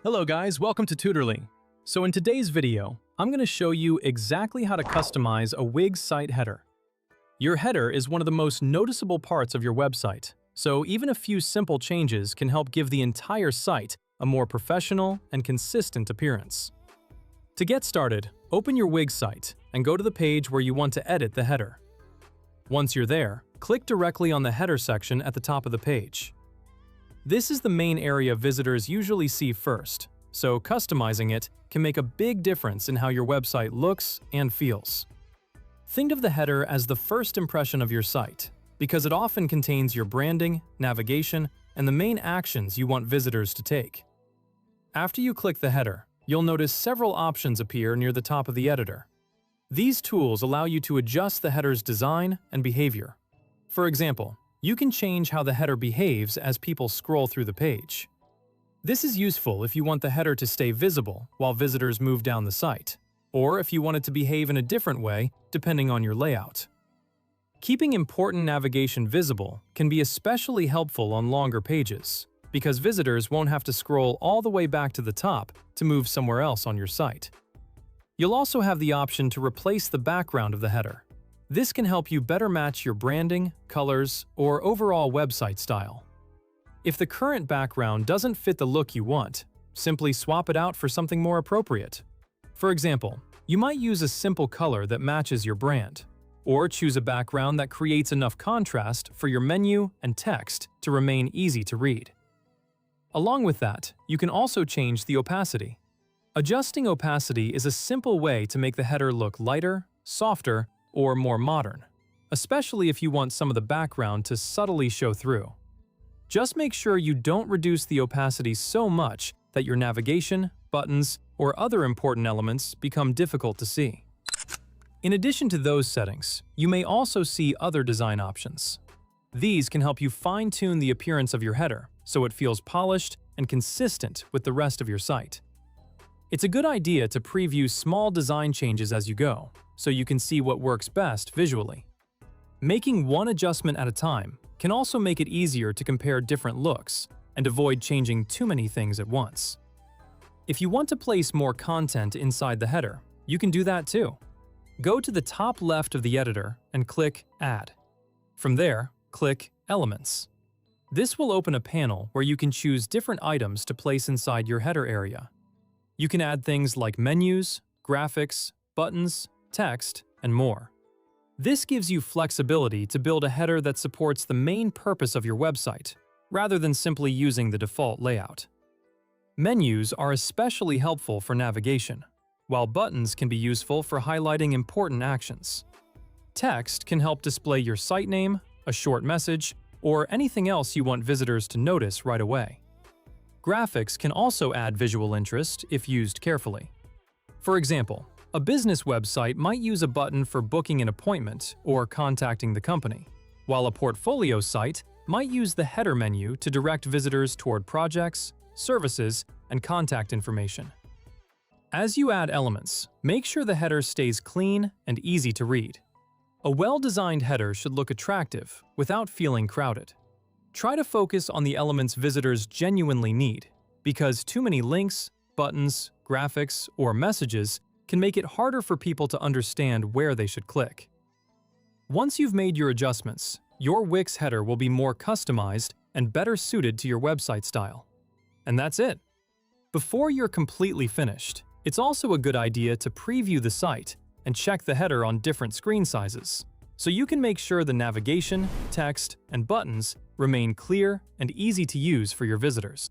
Hello guys, welcome to Tutorly. So in today's video, I'm going to show you exactly how to customize a Wix site header. Your header is one of the most noticeable parts of your website, so even a few simple changes can help give the entire site a more professional and consistent appearance. To get started, open your Wix site and go to the page where you want to edit the header. Once you're there, click directly on the header section at the top of the page. This is the main area visitors usually see first, so customizing it can make a big difference in how your website looks and feels. Think of the header as the first impression of your site, because it often contains your branding, navigation, and the main actions you want visitors to take. After you click the header, you'll notice several options appear near the top of the editor. These tools allow you to adjust the header's design and behavior. For example, you can change how the header behaves as people scroll through the page. This is useful if you want the header to stay visible while visitors move down the site, or if you want it to behave in a different way depending on your layout. Keeping important navigation visible can be especially helpful on longer pages, because visitors won't have to scroll all the way back to the top to move somewhere else on your site. You'll also have the option to replace the background of the header. This can help you better match your branding, colors, or overall website style. If the current background doesn't fit the look you want, simply swap it out for something more appropriate. For example, you might use a simple color that matches your brand, or choose a background that creates enough contrast for your menu and text to remain easy to read. Along with that, you can also change the opacity. Adjusting opacity is a simple way to make the header look lighter, softer, or more modern, especially if you want some of the background to subtly show through. Just make sure you don't reduce the opacity so much that your navigation, buttons, or other important elements become difficult to see. In addition to those settings, you may also see other design options. These can help you fine-tune the appearance of your header so it feels polished and consistent with the rest of your site. It's a good idea to preview small design changes as you go, so you can see what works best visually. Making one adjustment at a time can also make it easier to compare different looks and avoid changing too many things at once. If you want to place more content inside the header, you can do that too. Go to the top left of the editor and click Add. From there, click Elements. This will open a panel where you can choose different items to place inside your header area. You can add things like menus, graphics, buttons, text, and more. This gives you flexibility to build a header that supports the main purpose of your website, rather than simply using the default layout. Menus are especially helpful for navigation, while buttons can be useful for highlighting important actions. Text can help display your site name, a short message, or anything else you want visitors to notice right away. Graphics can also add visual interest if used carefully. For example, a business website might use a button for booking an appointment or contacting the company, while a portfolio site might use the header menu to direct visitors toward projects, services, and contact information. As you add elements, make sure the header stays clean and easy to read. A well-designed header should look attractive without feeling crowded. Try to focus on the elements visitors genuinely need, because too many links, buttons, graphics, or messages can make it harder for people to understand where they should click. Once you've made your adjustments, your Wix header will be more customized and better suited to your website style. And that's it. Before you're completely finished, it's also a good idea to preview the site and check the header on different screen sizes, so you can make sure the navigation, text, and buttons remain clear and easy to use for your visitors.